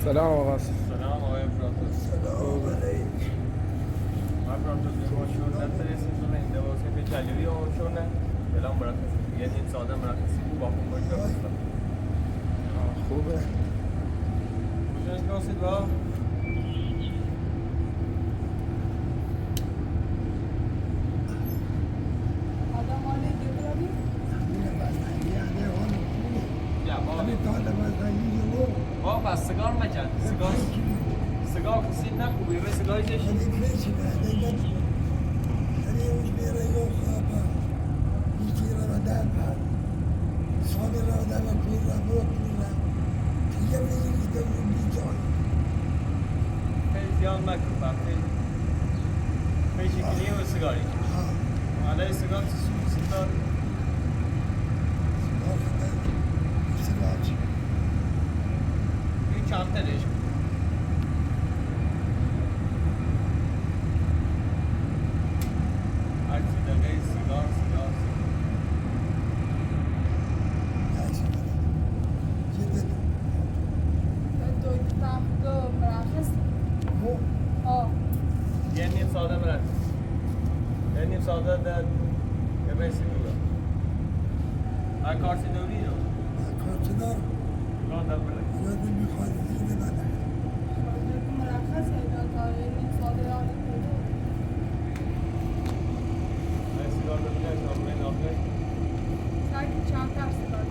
سلام آقا. سلام آقای فرانتوس. سلام علیک. آقای فرانتوس نماشون نترسیم تو این دوازه به جلیوی آمشون نه بلام مرخصی یه این ساده مرخصی با خون باشه بستم خوبه. کجاش ناسید با؟ آدم آنه گیرونی؟ همین بستنی اگه آن یا با همین تاله بستنی جلو با بس سیگار نکن سیگار کسی نخوبی به سیگاری چشی همین کلیچی بعده گفت همین اوش میره یو خوابا یکی را بدن پر سامی را بدن و پول را بود پول را دیگه بگیری که اون بیجان خیلی زیاد نکن با خیلی چکنی و سیگاری علیه سیگار چی دار این چند تلش هرچی دقیقه سیگار دوی تامگو مرخص. آه. یه نیم ساده مرد یه نیم ساده در یه بیسی بودا ها کارسی دوری رو کارچدار نه در برد یادی میخواد دیگه بده مرخص اینا تا این ساده آنی کنه. بیسی دار ببینه شامله نافله سعی چند ترس داری؟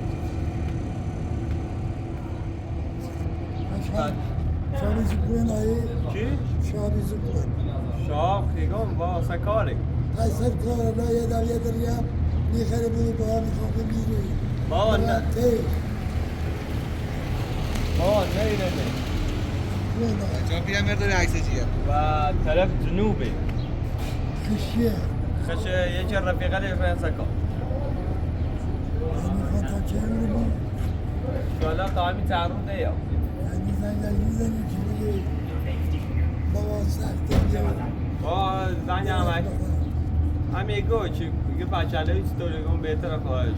شابیزی کنن آیی چی؟ شابیزی کنن شاب خیگم با سکاری قیصر کار لا یه در یه دریا میخره بود با هم میخوام میری بابا نه تی بابا نه جا پیرم داره عکس چیه؟ و طرف جنوبی خشیه خشه یه چه رفیقه لیش باید سکا میخوام تا چه رو بود شالا قامی تعرون ده یا یعنی زنگ میزنی که میگه بابا سخته بیا با زنگ همه گو چی که بچه‌ها هیچ طوری گم بهتر خواهش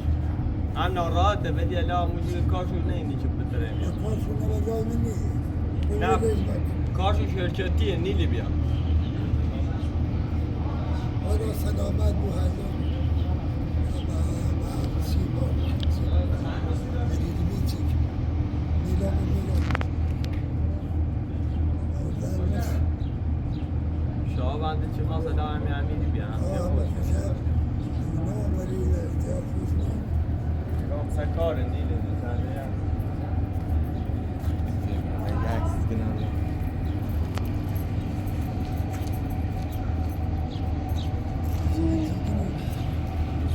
هم ناراحته ولی الان موجود کارشون نمیدی چه بهتره یا کارشون نباید نمیه نه کارشون شرکتیه نیلی بیا آره سلامت بو هر دو سیما دیدی میچک میلان شاه بنده چی خواست الان همین همیدی بیا گم سکار نیلی زنده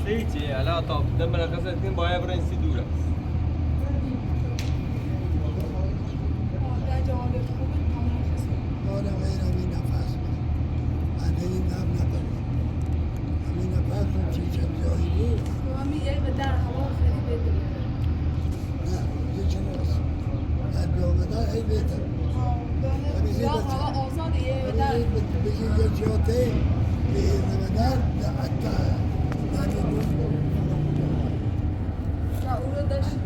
سیچی الان تا دم مرخص اتنین باید برن سی دوره در جهان خوبی مرخص. حالا غیر همین نفس بعد این نم ندارم همین نفس رو چی چند جایی بود تو هم یه به در هوا خیلی بهتره. نه یه چناست بعد بیامدن هی بهتر یا هوا آزاده یه به در. بگی یه جاته به نمدن حتی یا او رو داشتی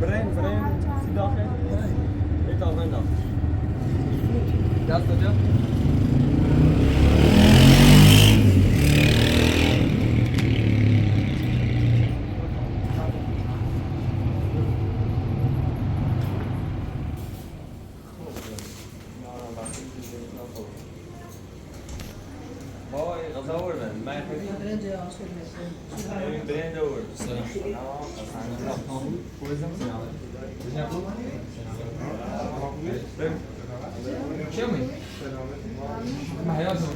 برین سی داخل ایتا من داخل دست کجا؟ بابا این غذا بردن من برنج آورد Čemu? Ma ja sam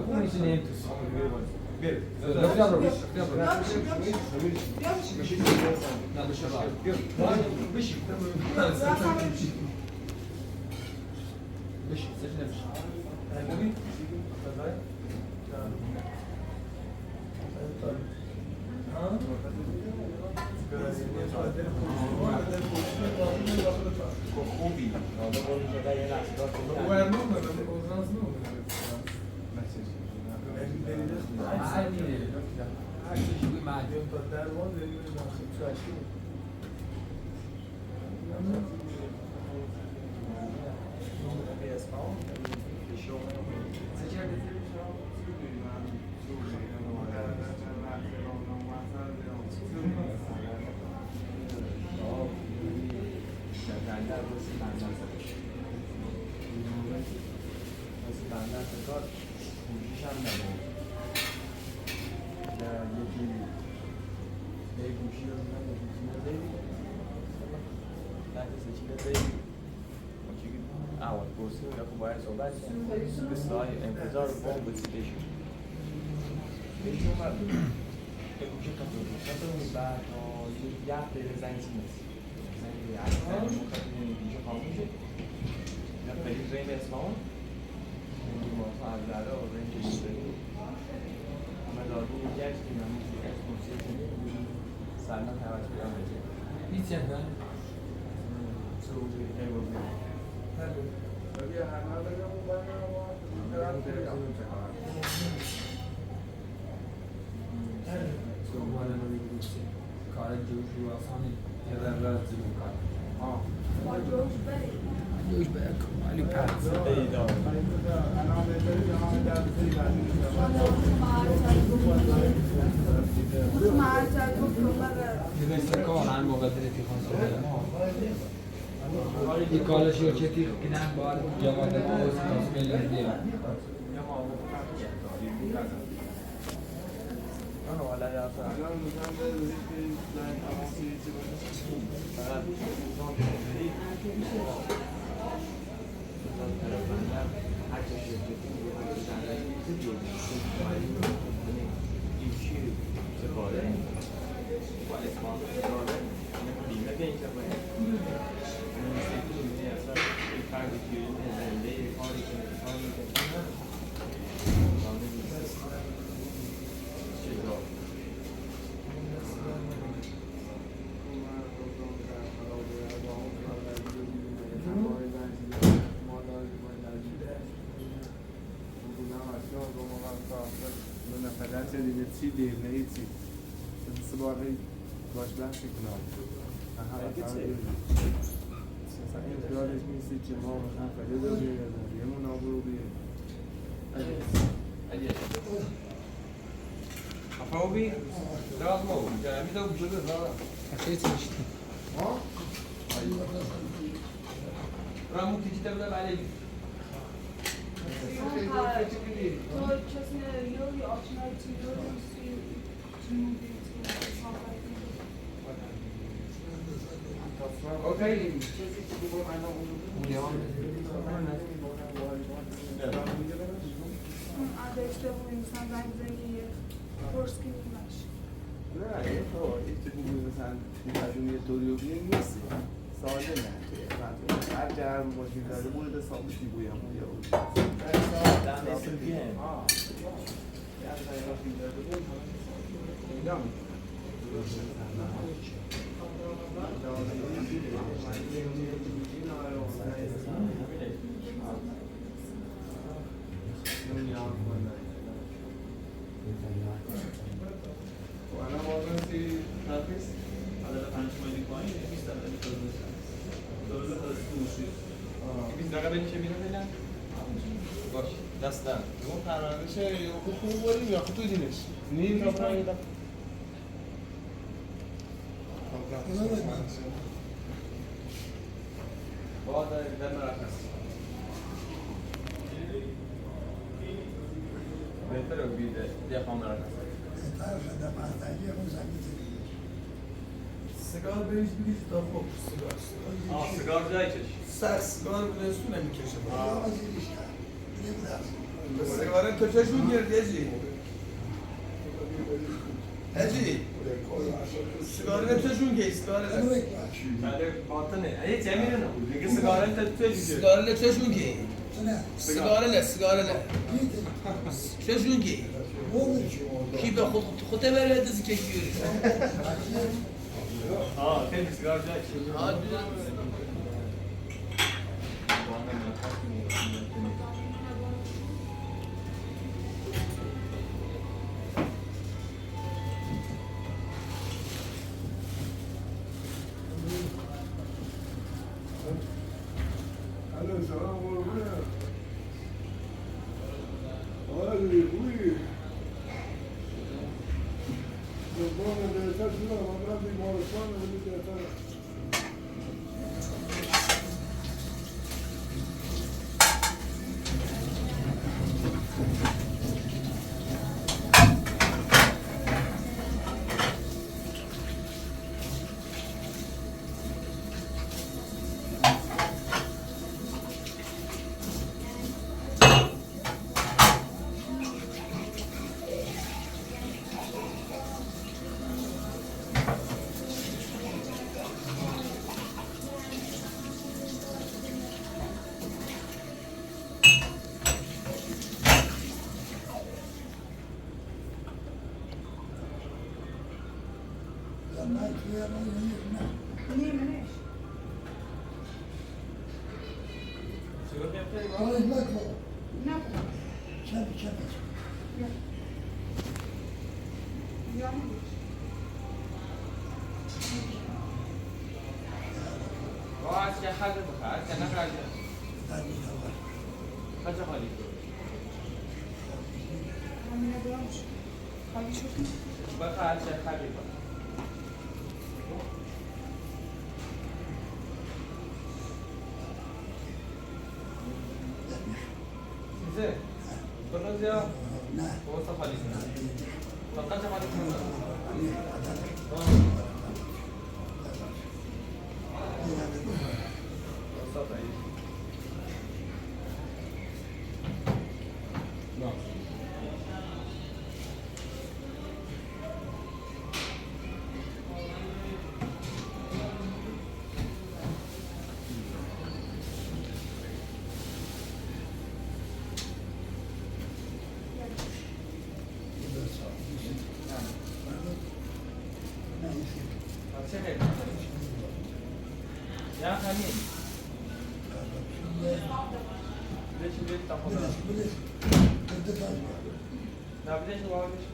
puno nisi ne entus. Dobro. Na dışarı. Beşik. Beşik. Seçin beşik. خوبی واسه بندر زدش واسه بندر فکر گوشیش هم نبود یکی یه گوشی رو میدن یه گوشی ندهی تحت سچی ندهی اول پرسیم یا خب باید صحبت کنیم به سای انتظار بام بسیدشون بهشون اومد یه گوشی خطور بعد یه دقیقه زنگ نیست زنگ اصلا مخاطبین گوشی خاموشه یا بریم ریم اصفهان نمیدونم ما فرزده و ریم کشی داریم همه داریم یه گشتیم همه از موسیقی کنیم سلمان توجه بیان بجه هیچ هم نه سعودی ایوازی کار جوش رو آسانی یه رفت زیبون کار با جوش بریم جوش باید کمالی پرد ایدار یه مثل کار هم موقع دلیتی خانسان ما این کال شرکتی که نه باید جواد ما واسه میلیون بیرم نه حالا یا باش بحث کنم مثلا یادش نیستی که ما مثلا فریاد رو بیاردم یه منابع رو افاوی راز مو جامی دو بجده را اخیت نشتی رامو تیجی تبدأ عليك تو کسی نداری یا آشنایی چی داری اوكي اداشته و انسان زنگ زنگی فرس که نیمش نه یه تو مثلا این یه دوریو بینگ نیستی ساده نه هر جرم باشی داره مورد ثابتی بویم یا باش دستم اون پرونده چه خوب بودیم یا خوب دیدیمش نیم تا پایین بعد دم رخص بهتره بیده دفعه رخص سیگار بریز بگید تا خوب سیگار سیگار جای چش سر سیگار بریزتون نمیکشه سیگاره کجاشون گرد هجی هجی سیگاره نتشون گی سیگاره بله باطنه ای چه میرنه دیگه سیگار نتش سیگاره نتشون گی سیگاره نه چشون گی کی به خود بره دزی که گیری خیلی سیگار جای چش ما توی ما نه نیمنش سیگار گرفته با؟ آره نکن نکن چپ یا یا نمیش از چه خرده بخواه؟ از چه نخرده؟ دادی دوا خرده خالی همینه برامش خالی شد بخواه از چه خرده بخواه سیزه کنو زیا نه بوستا خالی کنه فقط چه خالی کنه بوستا خالی نه چه خیلی یا خالی بدهش بیدی تا خدا نه بدهش رو باقیش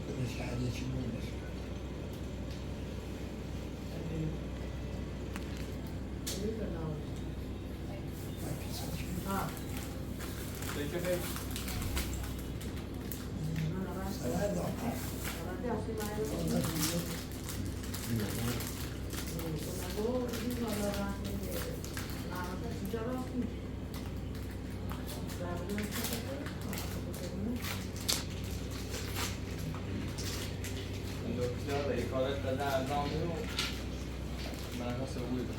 چه خیلی دکتر ای کارت داده انجام میدم من هست بود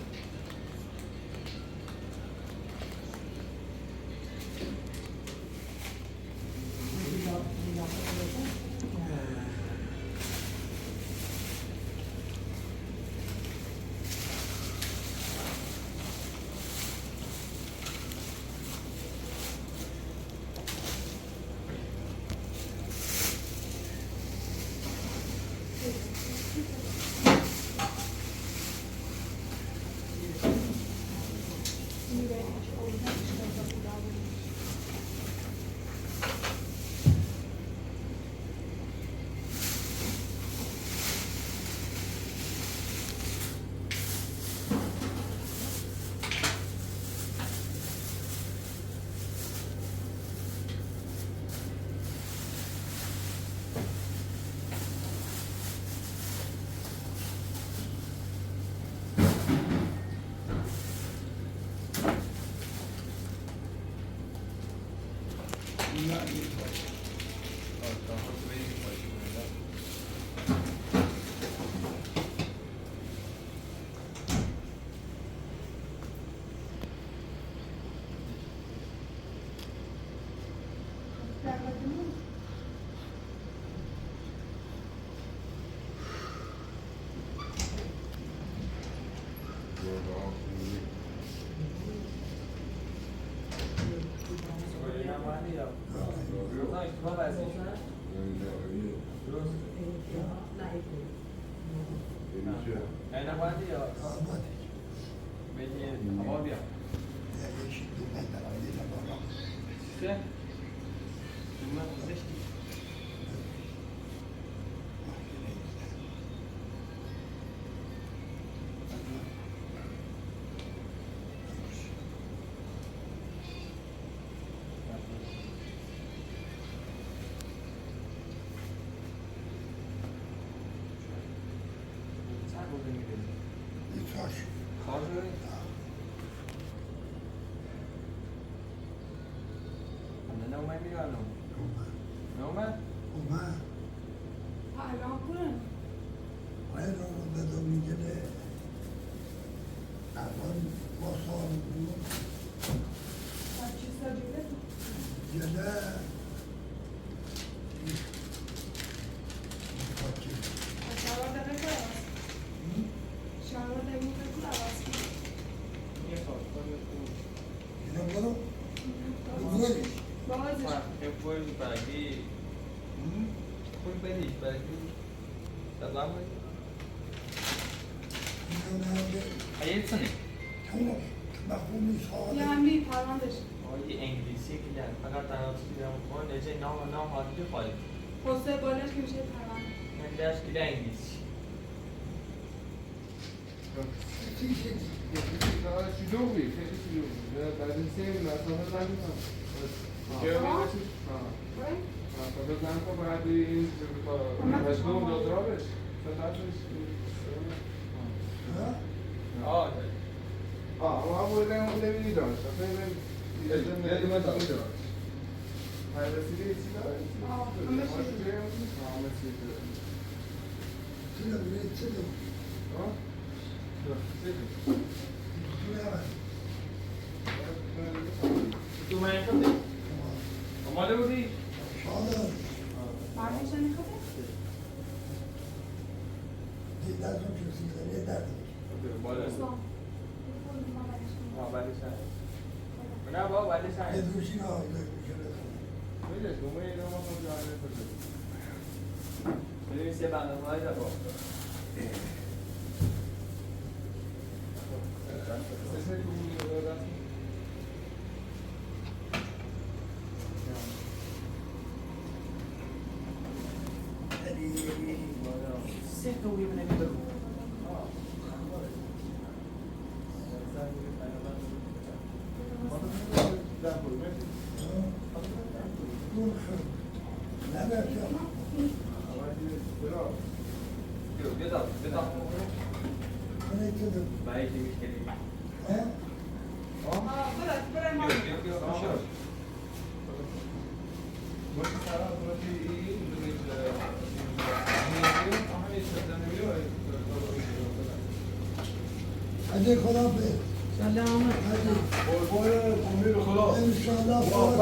Hayır sene. تمام مفهومی ساده یه همین پروندهش یه انگلیسی که در فقط در آتی که دارم کنم نجه نام حادی خالی حسه بالش که میشه پرونده من درش که در انگلیسی شلوغی خیلی شلوغی بعد این سه مسافه زن کنم مسافه زن کنم بعد این مجموع دادرابش ما بودیم نمیدی داشت یه من داشت هر رسیده چی داشت؟ همه چی چلو چلو تو من اینجا آماده بودی؟ ساده مردش نمیخوده؟ دیدن تو کسی داره درد بالا اسلام ولی سر نه بابا ولی سر یه دوشی ها میشه میدهش دومه اینا ما خود جانه کنیم ببین سه برنامه های دارم سه دومی رو دادم سه دومی رو نمیدارم برای ما اگه خدا به سلام انشاءالله فارغ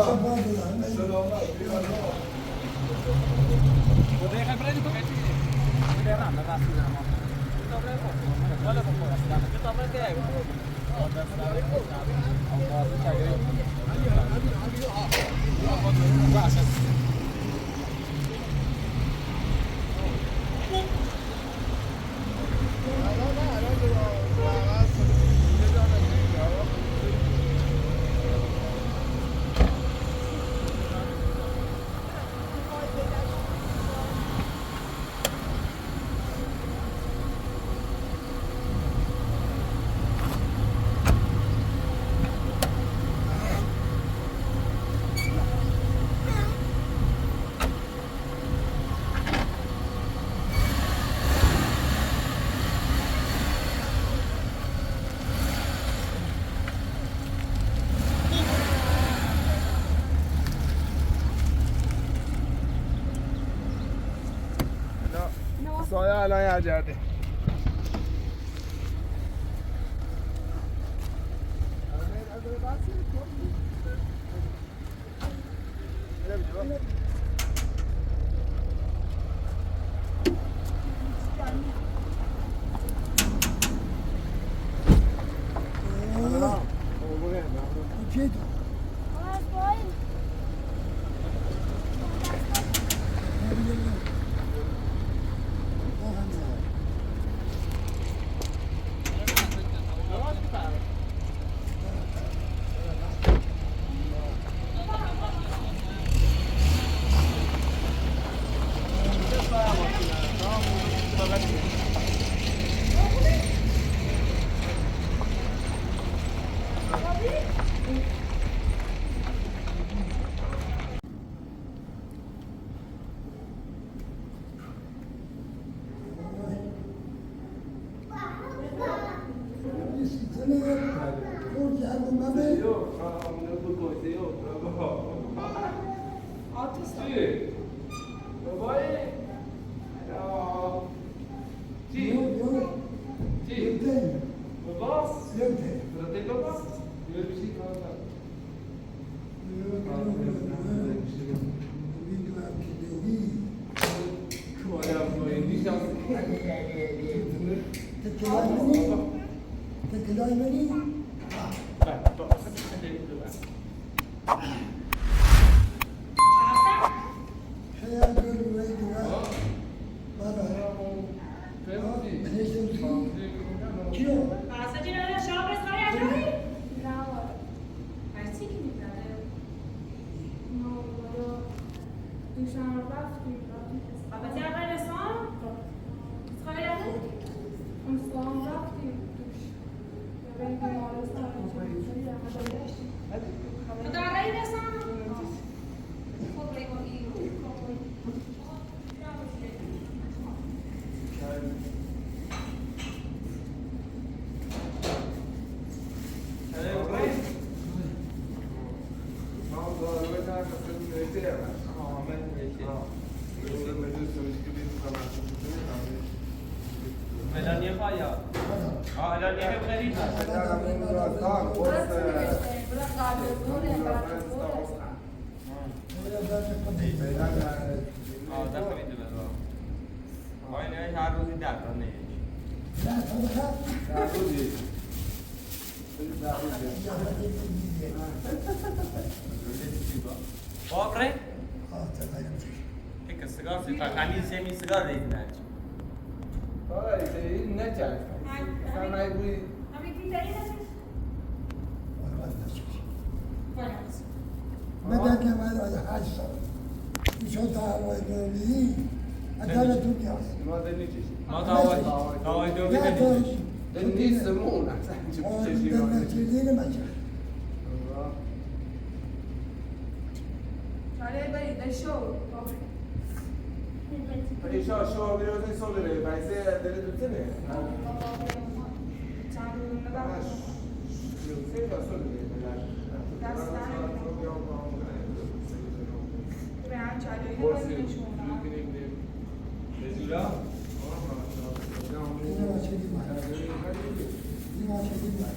شفا بدن سایه الان یه جرده چی ملانیه پایا ملانیه خرید ده خریده بذار آینه هر روزی 10 تا نهیش Pobre? Che sigaro si fa cani semi sigaro di naci. این نکرد سنای بوی مدى كمان على حاجة يشوط على الدولي أدانا دنيا ما دنیچش ما داوای دو لا بیدنیش. توش دنیس مون احسن چه بدنا تشيلين ما جاء Allez, allez, des shows. ایشا شو بیروزی سوله بایسه دل دوتنه إذا ما شديد ما إذا ما شديد ما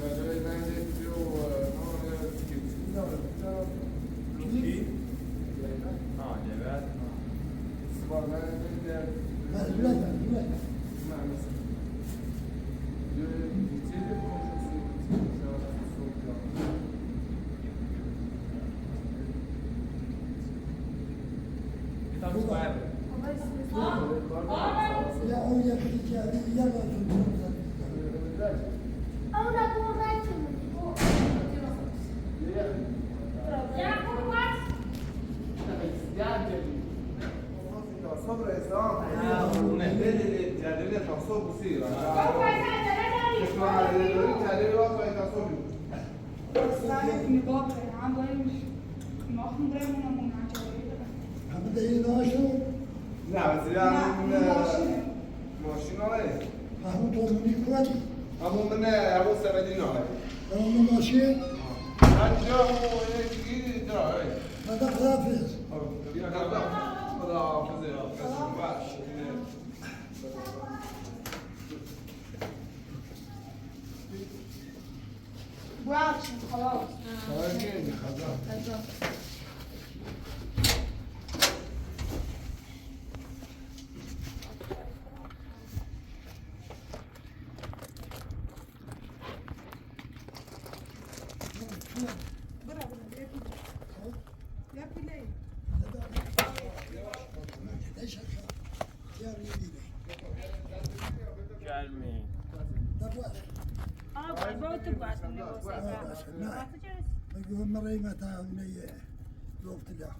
بس بلاد لا أو يأخذ جابي يلا صبر اسلام جدول تصوب بصير اسمع جدول واقع تصوب هم يناشوا لا بس يعني ماشين عليه هم تومني كوادي همون من ابو سبدين عليه هم ماشيين انجا هو يجي درا هذا خلافيس خدا حافظه باش واش خلاص. ليش يا ريدي Gelmeyin. دبواش بقول مري متى وني وقت لا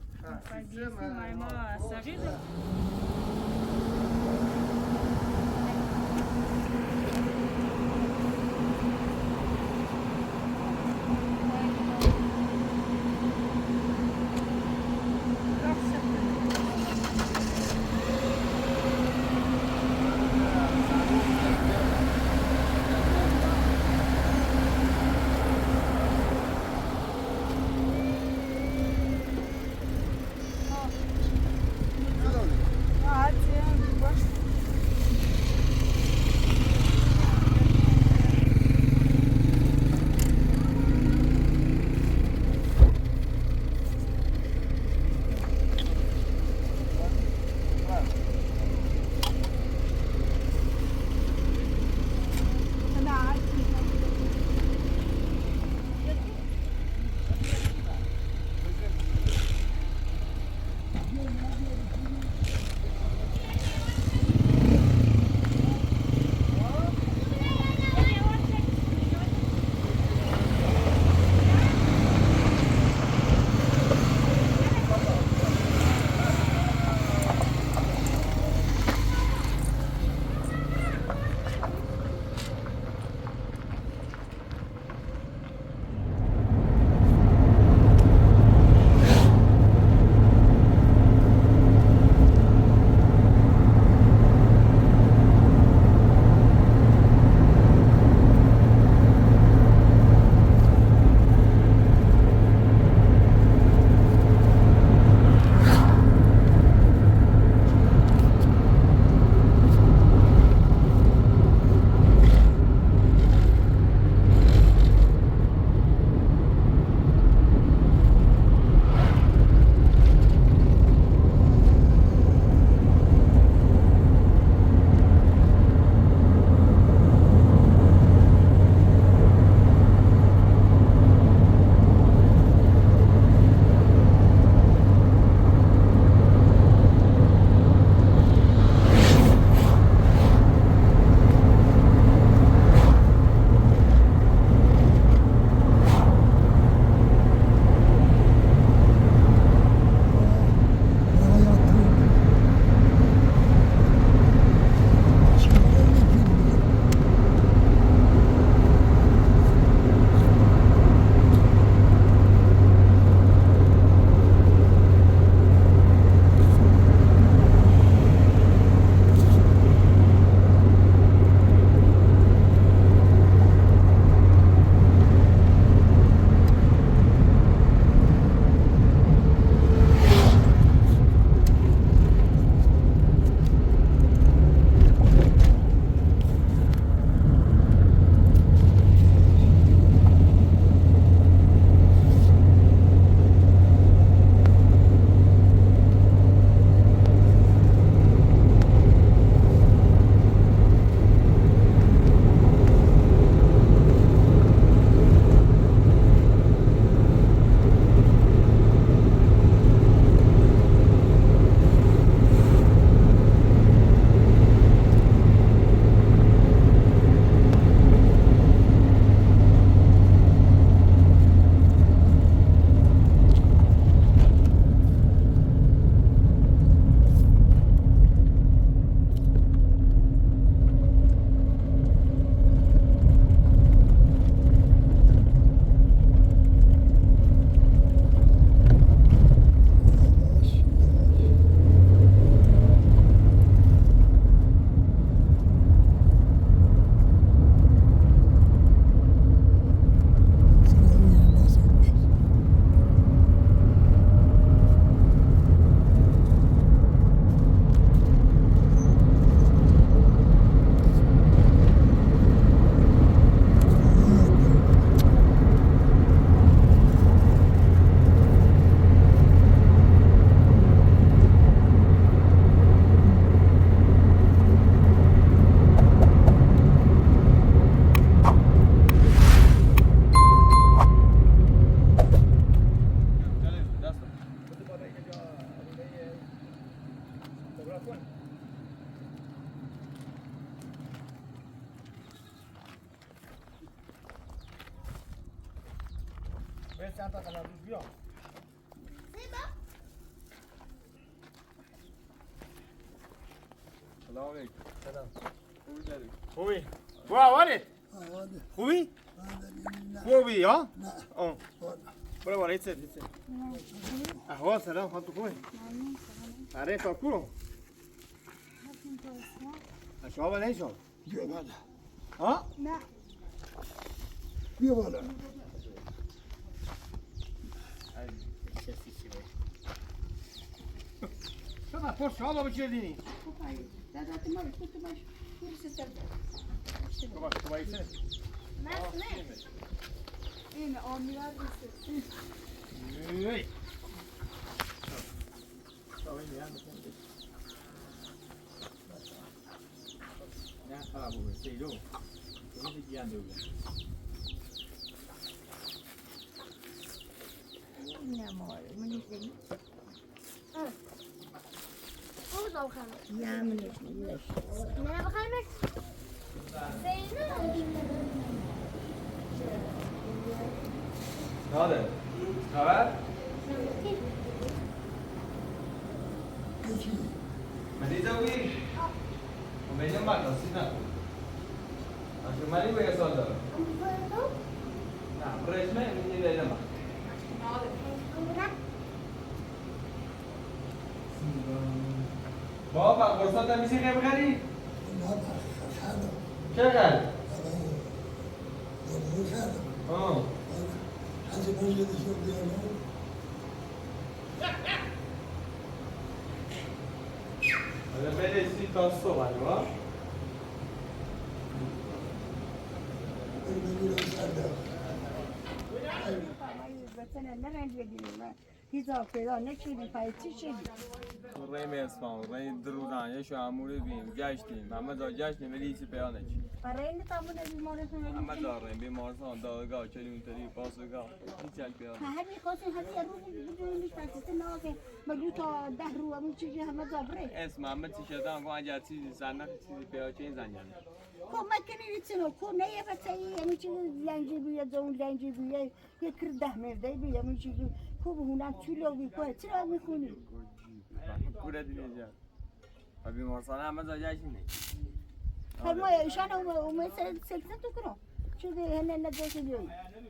Hello. به چند تا قلم روز بیا سلام علیکم. سلام. خوبی داری؟ خوبی؟ با آوانت آواده خوبی؟ نه خوبی ها؟ نه آه برو بالا ایتسه احوال سلام خانم تو خوبی؟ آره کاکو شما بالا این شما بیا بالا ها؟ نه بیا بالا شما پشت شما بابا چه دینی؟ بابا تو باید سه این آمیرا دوست ای نه خراب بود سیلو تو گیانده بود ناده خبر؟ یکی مریضه بودی؟ میگم مدرسی نه اصلا مری به یه سال دارم نه برشمه میگه دیدم بابا قرصات هم میشه که بخری؟ نه خردم چه خری؟ دارو خردم آه هزی بوجه دیشو بیانو حالا بده سی تا صبح ها؟ بگیرم خردم ریم اسفان ریم درودان یه شاموری بیم گشتیم همه دا گشتیم ولی ایسی پیانه چی همه دا ریم بیمارستان دادگاه کلیونتری پاسگاه این چل پیانه اسم همه چی شده هم کن اگر چیزی سرنخ چیزی پیانه چه این زنجانه کوره دینه جان و بیمارستان همه دا گشتیم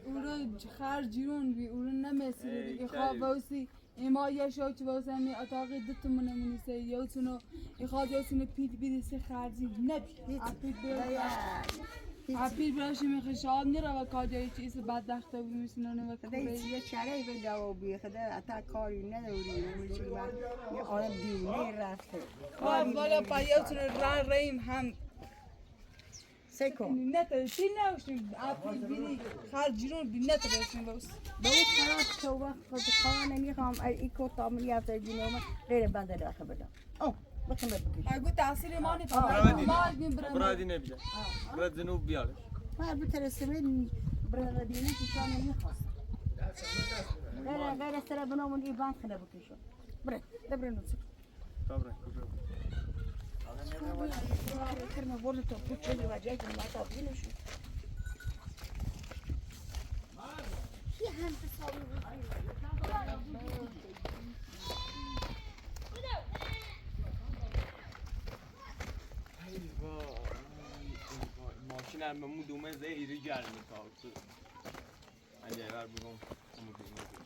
اورا خرجیون بی اورا نمیسیره دیگه خواب واسه اما یه شاچ واسه می اتاقی دتمونه منیسه یا تونو اخواد یا تونو پیت بیرسه خرجی نبی اپیل براشی میخشاب نیره و کاجایی چیز بدبخته بود میسنانه و خدای یه چاره به جوابی خدا اتا کاری نداری میشه یه آدم دیونه رفته خواب بالا پایوتون ریم هم سکن نتره چی نوشیم اپیل بیری خرجیون بی نتره باشیم باست به اون خلاص تو وقت خود خانه نمیخوام ای کو تاملی افته جنوم غیر بنده داخل بدم بخم بکش اگه تاثیر ما برای دینه بیجا برای جنوب بیارش ما بترسمین برای دینه کشان نمیخواست غیر سر بنامون ای بند خدا بکشم بره نوزی طبعا کجا کرنا برد تو پوچه و جای ما تا بینشون کی هم تصاویر ماشین هم مو دومه زیری گرم میکاوت اگه بر بگم مو دومه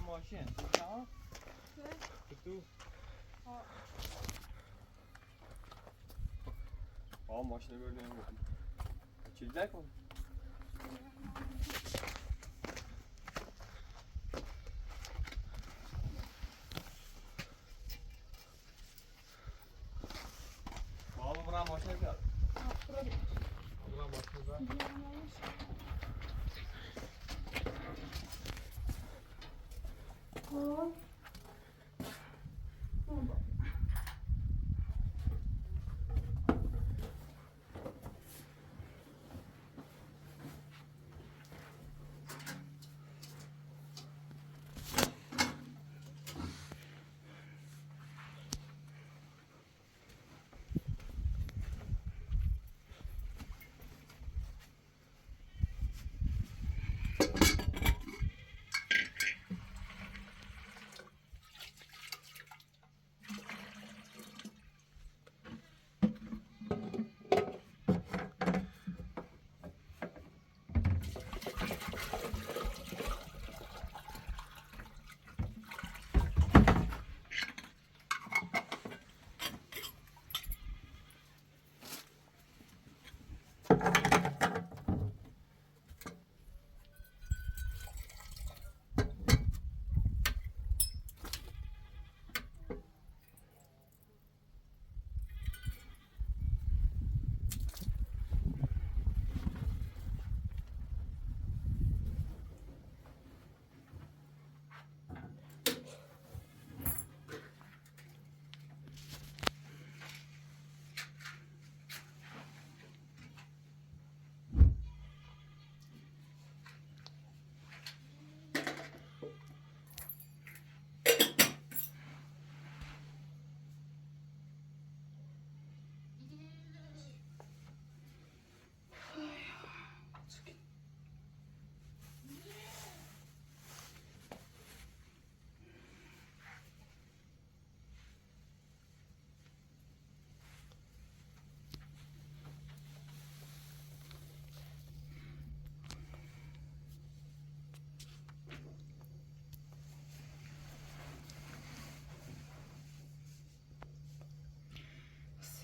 ماشین تو ماشین بردیم چی نکن بابا برای ماشین بیار برای ماشین بیار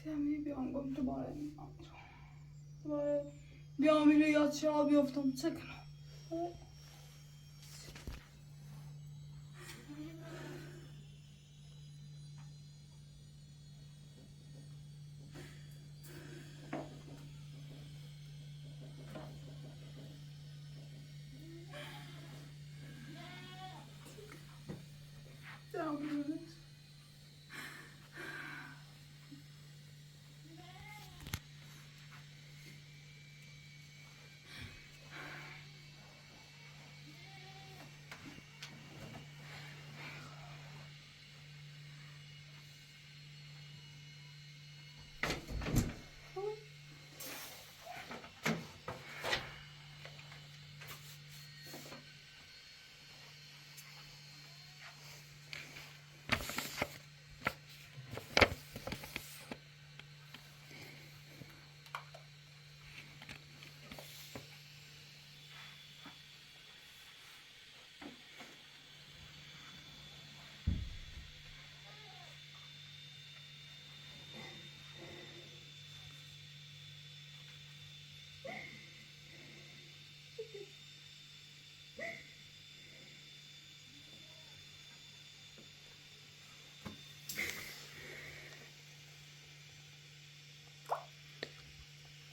سمی بیام گم دوباره میام دوباره بیام اینو یاد شما بیافتم چه کنم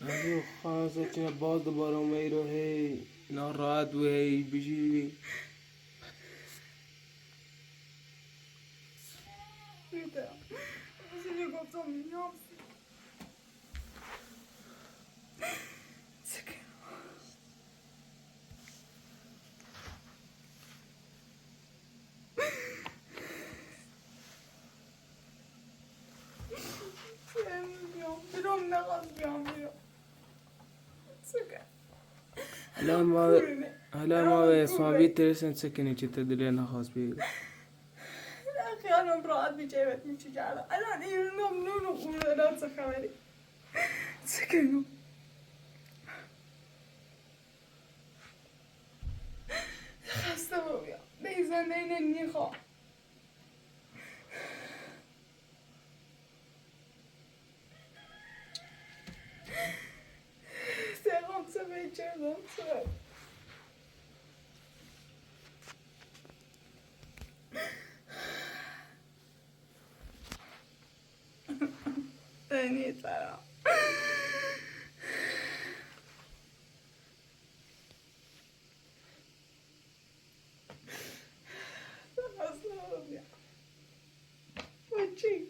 ابو خانه که باز دوباره می رو هی ناراحت و هی بجیری میدم اینو گفتم میام چه کنم بیام نقاط بیام حالا ما به اسماوی ترسن سکنی چه تدلی نخواست بگیر خیالم راحت بیجایبت میشه جالا الان این ممنون و خونه چه خبری چه کنم خسته بابیا بیزنده اینه نیخوام سیغام چه بیچردم چه نیت برام بچی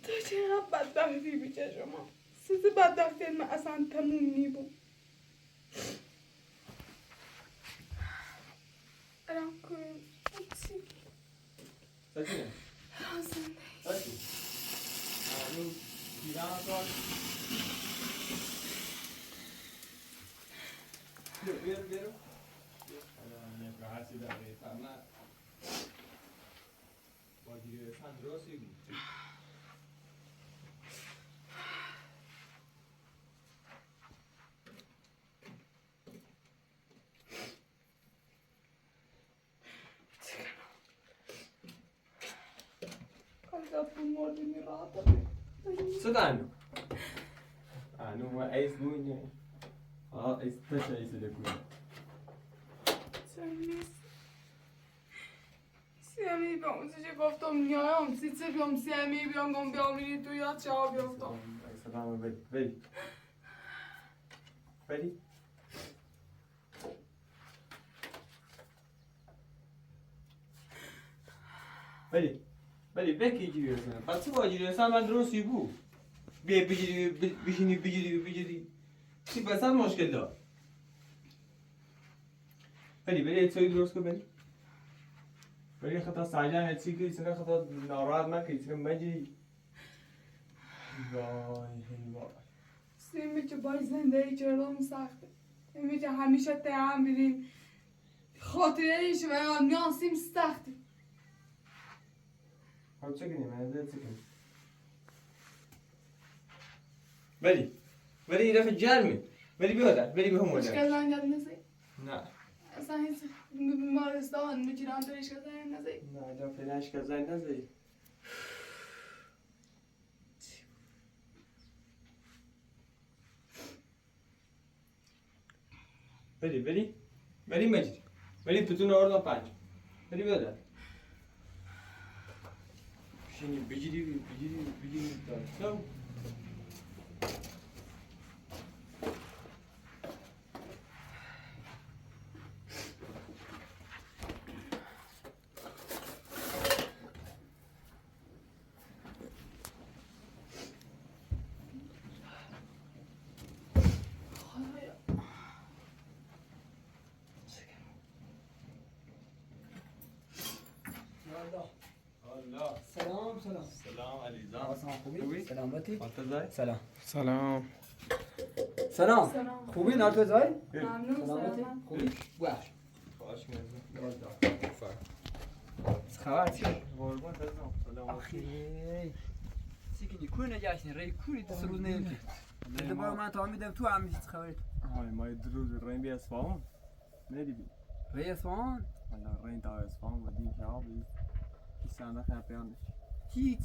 تو چقدر بدبختی بیچه شما سیز بدبختی من اصلا تموم نیبون الان کنیم بچی سکنه رازنده سکنه این پیران کار بیرو الان یک راحتی داره فرمه با دیگه سند راستی بود صدقني أنا ما أيس بوني أيس تش أيس لكوي سیمی بیام چه گفتم نیام چه بیام سیمی بیام گم بیام تو یا چه بیافتم سلام بری بلی بکی جیری رسن پس با جیری رسن من درستی بو بجیری چی بس هم مشکل دار بلی چایی درست کن بلی خطا سعجان چی که سنه خطا ناراحت نکی سنه مجی وای سیمی که باید زندگی چرا سخته سیمی که همیشه تهم بیریم خاطره ایش و یا نیاسیم سخته خب چه کنیم من چه کنیم بلی این دفعه جرمی بلی بیادر بلی به هم مادر اشکال انجام نزی نه اصلا هیچ بیمارستان میگیرم تو اشکال نزی نه جا فعلا اشکال زنگ نزدی بری مجری بری پتون آردم پنج بری بده شنی بجری دار سلام علیزان سلامتی؟ سلام سلام سلام خوبی نارتوزای؟ ممنون سلام خوبی؟ باش باش میرزا خبر چی؟ قربان سلام آخی سیکنی کوی نجاشنی ری کوی دست روز نیمتی دوباره من تا میدم تو هم میشید خبرت های ما دروز رین بی اصفهان ندیدی ری اصفهان؟ والا رین تا اصفهان بودیم شعبی کی سنده خپیانش هیچ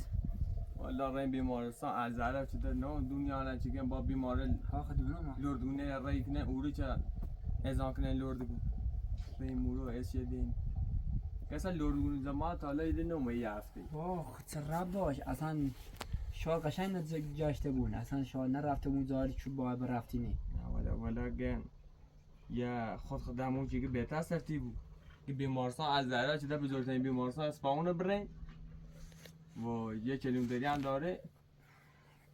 والا رین بیمارستان از عرب چه نه دنیا نه چیکن با بیمار ها خدمنا ما لردونه ری کنه اوری چه ازان کنه لردگو رین مورو اسیه دین کسا لردگون زمان تا حالا ایده نمه یه هفته واخ چه رب باش اصلا شاد قشنگ نجاشته بون اصلا شاد نرفته بون زاری چون باید برفتی نی نه والا گن یا خود خدمون چیگه بهتر سرتی بود که بیمارستان از ذره چه بزرگترین بیمارستان اصفهان برین و یه کیلومتری هم داره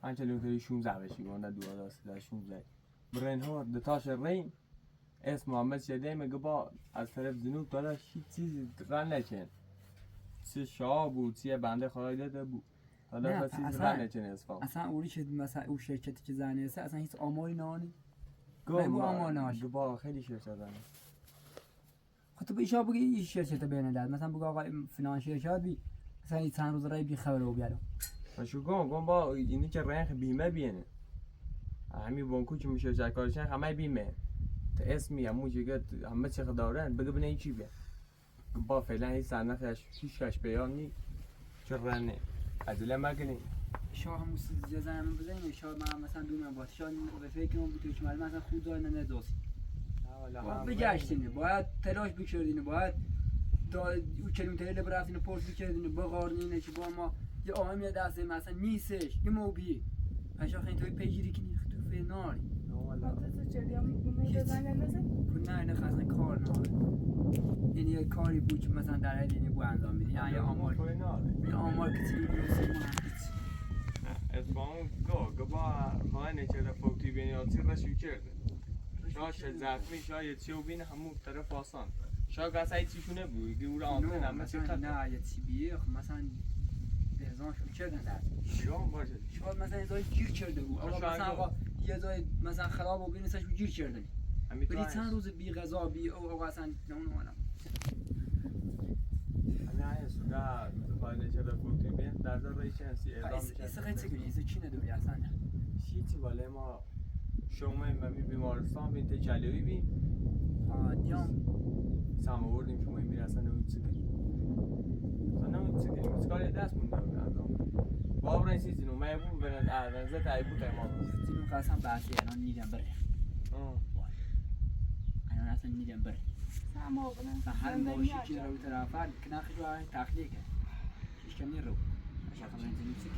5 کیلومتری 16 بشی گونده 2016 برین ها دتاش رین اسم محمد شده میگه با از طرف جنوب تا هیچ چیزی رن نچن چه شاه بود چه بنده خدای داده بود حالا چیزی رن نچن اصفهان اصلا اوری که مثلا او شرکتی که زنی هسته اصلا هیچ آماری نانی گم آمار ناش با خیلی شرکت دارن خب تو به ایشا بگی این شرکت بین داد مثلا بگو آقا فلان شرکت بی مثلا این چند روز رای بی خبر رو بیارم شو گم با اینی که رنگ بیمه بینه همین بانکو که میشه شرکتشن همه بیمه تا اسمی همون جگه همه چه دارن بگو ببین این چی بیه با فعلا هیچ صنعتش هیچ کش بیان نی چه رنه عدله مگنی شاه هم اجازه من بزنیم شاه من مثلا دوم با شاه به فکر من بود که مثلا خود دار ندوسی باید بگشتینه باید تلاش بکردینه باید او کلمتری لبرفتینه پرس بکردینه بغارنینه که با ما یه آهمی دسته مثلا نیستش یه موبیه پشا خیلی توی پیگیری کنی تو فناری خاطر چه دیام بزنه نزن نه نه خاصه کار نه این یه کاری بود که مثلا در حد اینی بو انجام میدی یعنی آمار کسی بیرسی ما اصفهان گو با خواهی نچه فوتی بینی آتی رشوی کرده شاه زخمی شاه یه چیو بین همون طرف آسان شاه گسه ای چیشونه بود که او را آنتن همه چی خط نه یه چی بیه مثلا درزان شو کردن در شیران باشه شاید مثلا یه جای گیر کرده بود آقا مثلا آقا یه جای مثلا خراب و بینیستش رو گیر کرده ولی چند روز بی غذا بی آقا اصلا نمونم نه سودا خواهی نچه فوتی بین در در رای چنسی اعلام میشه ایسا خیلی چه کنی ایسا چی نداری اصلا چی ولی ما شما ممی بیمارستان بین ته چلیوی بین دیام ساموردیم شما میرسن اون چیزی مثلا اون چیزی مسکال دست مونده بود اندام باب رئیسی زینو میبود بنت ارزه تایبو تمام زینو قسم بحثی الان نیدم بره الان اصلا نیدم بره سما بنا هر ماشی که رو طرفن کناخش رو تخلیه کرد هیچ کمی رو عشان من زنی چی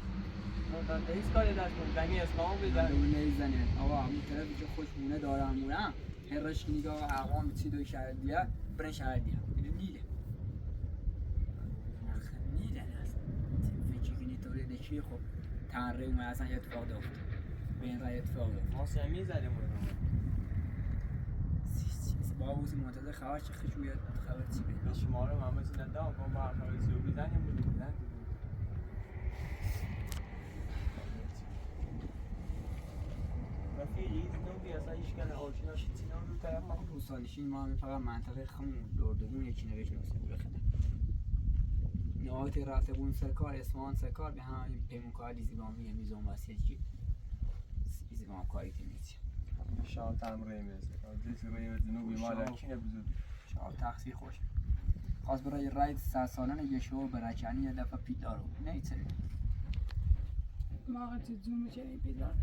تا هیچ کاری دست مونده دنی اسلام بزن اون نمیزنه آقا همون طرفی که خوشمونه دارم مونم هر رشک نگاه اقوام چی دو شهر دیگه برن شهر دیگه نیده نیده اصلا فکر کنی طوری دچی خب تنره اومد اصلا یه اتفاق دافت به این رای اتفاق دافت ما سمی زدیم با بوسی منتظر خبر چه خشویت خبر چی به شما رو من مثل ندام کن با خبر سیو بیزنیم بودیم روسانشین ما همین فقط منطقه خمون لردگون یکی نوشت نوشته بخنه نهایت رفته بون سرکار اصفهان سرکار به همین پیمونکار لیزیگامی یه میزون واسیجی لیزیگام کاری تیمیزی شاه تمره میزه دیسی روی جنوبی مالا کینه بزود شاه تقصیر خوش خواست برای راید 100 سالانه یه شو برچنی یه دفعه پیدارو نه ایتره ما تو زوم چه پیدار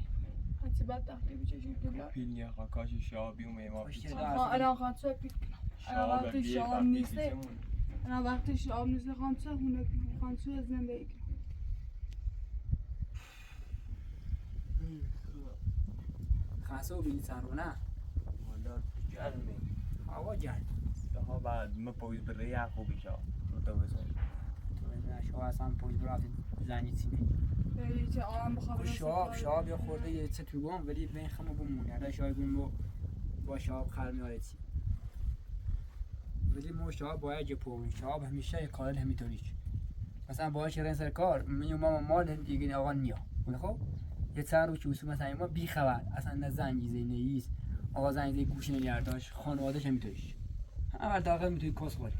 حتی بعد تختی بچشیم دلار پیل یه کاش شابی و میما الان خان تو پیل الان وقتی شام نیسته الان وقتی شام نیسته خان تو هونه خان تو از زندگی خاصو بینی سر نه والا گرمه هوا گرم ها بعد ما پویز بره یه خوبی شا تو بزن تو نه شما اصلا پویز برافت زنی سینه به چه آم بخوام شاب یا خورده یه چه تو گم ولی بین خمو بمونه را شای گم با شاب خرمی آیتی ولی مو شاب باید جپون شاب همیشه یه کار همینطوریش مثلا باهاش رن سر کار من ماما مال دیگه آقا نیا خب یه چند روز چوسو مثلا ما بی خبر اصلا نه زنگیزه نیست آقا زنگیزه گوش نمیارداش خانواده‌اش همینطوریش اول داخل میتونی کس خورد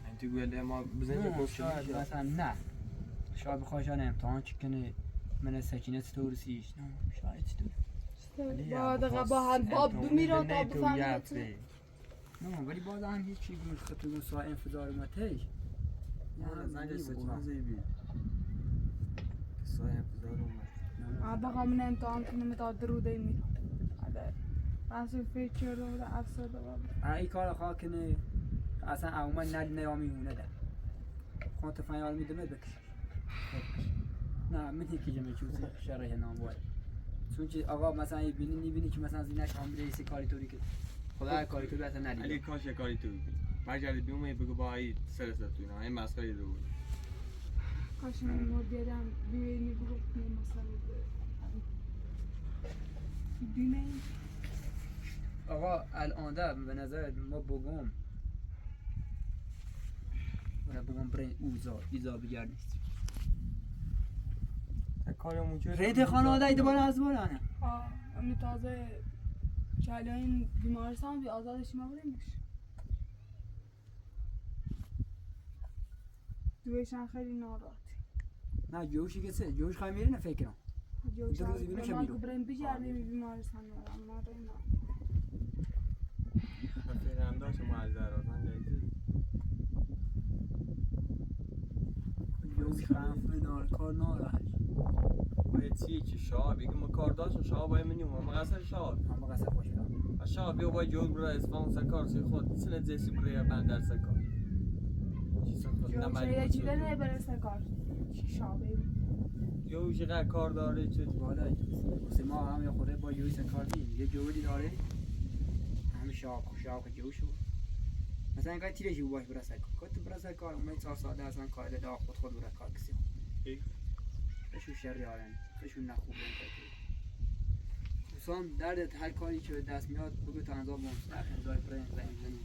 انت گوله ما بزنی کس شاید مثلا نه شاید بخواشان امتحان چکنه من سکینه ستورسیش نه شاید ستور با هر باب بمیرا تا بفهمه نه ولی باز هم هیچی گوش خطور سا انفجار ما تیش نه زنگ سکینه زیبی سای انفجار اومد بخوام من امتحان کنم تا دروده میرم اصلا فکر رو افسر دوام ای کار خواه کنه اصلا اومد نیامی هونه ده خون تفنیال میدمه بکش نه من یکی جمعه چوزی شرح نام باید چون که آقا مثلا یه بینی نیبینی که مثلا زینش آمده ایسی کاری توری که خدا کاری توری اصلا ندید علی کاش کاری تو بگی برگردی بیومه بگو با ای سرست تو اینا این مسخره رو بود کاش من مردیدم بیوینی بگفت مثلا بیمه آقا الان ده به نظر ما بگم ولی بگم برای ایزا بگرد نیست کارمون چه رید خانواده ایده بالا از بالا نه امی تازه چاله این بیمارستان بی آزادش ما بریمش دویشن خیلی ناراحتی نه جوشی که سه جوش خواهی میره نه فکرم جوش روزی بینه که میرو بریم بگردیم بیمارستان ما ریم فکرم داشت معذر آزان جایدی جوش خواهی نار کار ناراحت باید چیه که شاه بگیم ما کار داشت شاه باید منیم ما قصر شاه اما قصد خوش برم شاه بیا باید جود برای اسفان سکار سی خود سنت زیسی برای بندر سکار چه چیده نه برای سکار چی شابه جوش قدر کار داره چه بالا واسه ما هم یه خورده با جوش کار دیم یه جوری داره همه شاب جوشو مثلا اینقدر تیرشی باش برسه کت برسه کار اومد 4 ساعته اصلا کار دا خود برای کار کسی بشو شر آرن بشو نخوب دوستان درد هر کاری که دست میاد بگو تا انجام امضای برای زنگ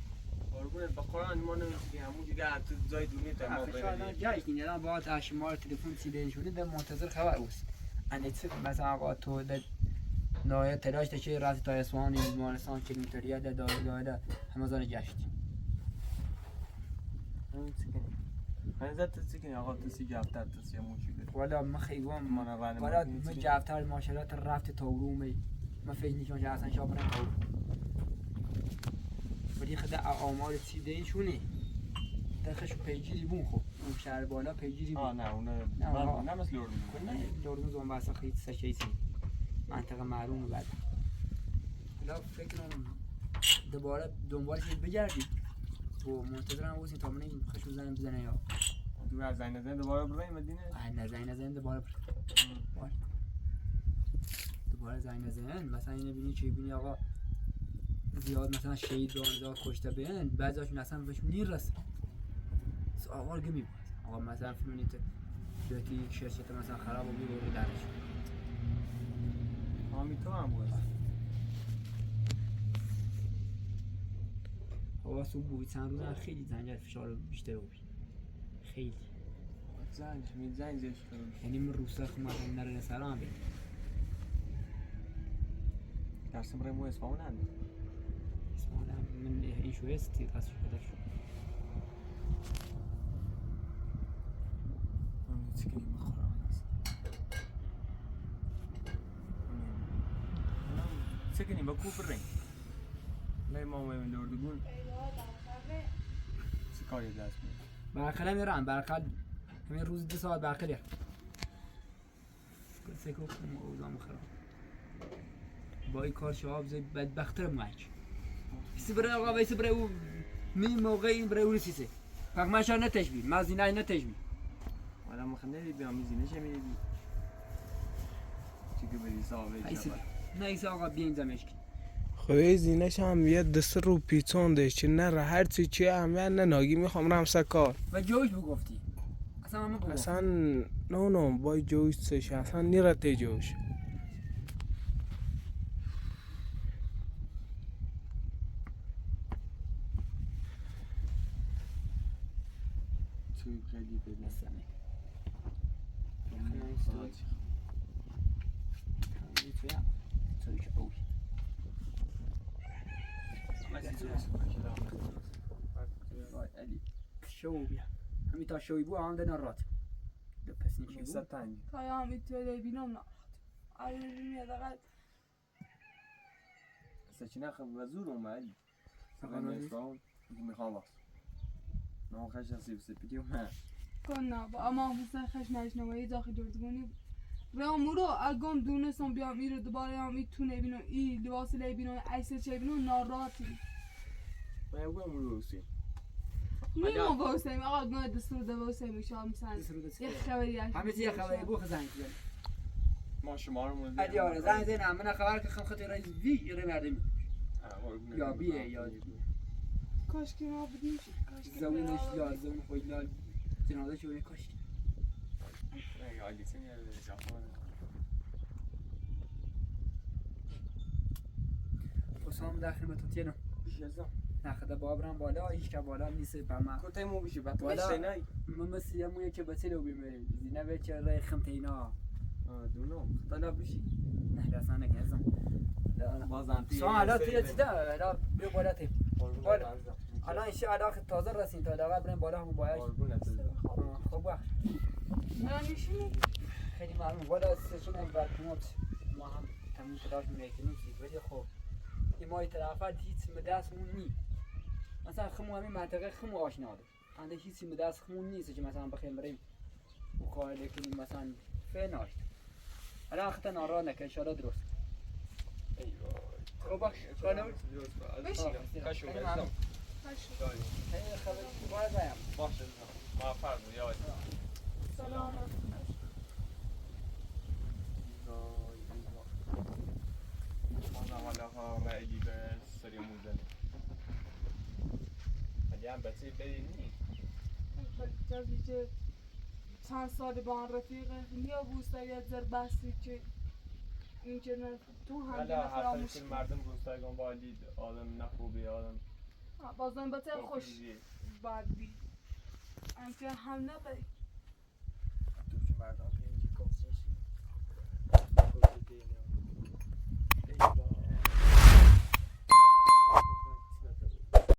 قربونت با قرآن ما نمیگیم همون دیگه تو جای دونی تا ما بریم جایش نیست الان باید شماره تلفن سیده شده در منتظر خبر اوست انیت مثلا آقا تو در نهایت تلاش تشی راست تا اصفهان بیمارستان کیلومتریه در دایره همزان گشت من زد تسیکنی آقا تسی جفتر تسی همون چی گفت والا من خیگوام والا من جفتر ماشالات رفت تاورومی من فکر نیستم که اصلا شاب برم تاورو ولی خدا آمار سیده اینشونه دخش پیگیری بون خب اون شهر بالا پیگیری بون نه اونه نه مثل لردون نه لردون زمان بسا خیلی سشهی سی منطقه معلومه بعد حالا فکر کنم دوباره دنبالش بگردیم و منتظرم باشیم تا من این خشو زنم بزنه یا دو از زنگ نزنه دوباره برای مدینه؟ نه زنگ نزنه دوباره زنگ نزنه مثلا اینو بینی چه بینی آقا زیاد مثلا شهید دانزار کشته بین بعضی هاشون اصلا بهشون نیر رسه آوار گمی بود آقا مثلا فیلمونیت بیاتی شرشت مثلا خراب و بیرو درش آمی تو هم بود هوا صبح بود چند روز خیلی زنجر فشار بیشتر بود خیلی زنج زش کنم یعنی من روستا خمارم نره سرام بید درسم برای مو اسفهان هم من ایشو هستی پس شده شد من چیکنی بخورم چیکنی با کوپر رنگ لای ما من لردگون چی کاری دست کنی برخلا میرم برخل همین روز 2 ساعت برخل سکو کنم اوزام خراب با این کار شهاب زی بدبختر مایک بیسی برای آقا بیسی برای او می موقع این برای او رسیسه فقط من شان نتشبی من زینه نتشبی حالا مخنه بیام زینه چه میری چیکه بری صاحب ایسی نه ایسی آقا بیاین زمش کن خوی زینش هم یه دست رو پیچونده چه نه هر چی هم نه ناگی میخوام رم سکار و جوش بگفتی اصلا همه بگفت اصلا نه بای جوش سش اصلا نیرته جوش توی خیلی بده شو بیا همین تا شوی بو هم دن رات دو پس نیشی بو تنگ تا یا همی توی بینم نه علی میاد اقل سچینه خب وزور اومدی آقا میخوام میخوام نه خش نصیب سپیدی من کن نه با اما حسین خش نشنوایی داخل جردگونی و مورو اگم دونستم بیام ایرو دوباره هم میتونه بینم ای لباس لی بینم عکس چه بینم ناراحتی من اون روسی نیمو واسه آقا گناه دستور ده واسه میشه مثلا یه خبری هست همه یه خبری بو خزنگ زن ما شما رو مونده ادی آره زنگ زن من خبر که خم خاطر رئیس وی ایره مردم یا بیه یا کاش که ما بودیم کاش که زمونش لال زمون خوی لال جنازه شوی کاش حسام در خدمتت یه نخده بابرم بالا هیچ که بالا نیست با من کتای مو بشه بعد بالا بشه نه من مثل یه مویه که بسیله بیمه زینه به چه رای خمت اینا دونم خدا بشی نه دستان نکنزم بازم سان حالا توی چیده حالا بیا بالا تی الان اینشه علاقه تازه رسیم تا دقیقه بریم بالا همون باید خب وقت نشینی خیلی معلوم بالا سشون این برکمات ما هم تموم تلاش میکنیم ولی خب این مای طرفت هیچ مدستمون نی مثلا خمو همین منطقه خمو آشنا ده انده هیچ مدست خمون نیست که مثلا بخیم بریم و کار کنیم مثلا فناشت الان خطا نارا نکن انشاءالله درست خب باش خانم کاشو خیلی ممنون. خیلی خبری باید بایم باشه ما فرض یاد سلام حالا ها رأیی به سری موزنی اگه هم بچه برینی جزی که چند سال با آن رفیقه نیا بوستایت زر بستی که این که نه تو هم ولی دیگه فراموش حتی مردم روستایگان بالید آدم نخوبی آدم بازم بته خوش باید بی هم که هم نبایی تو که مردم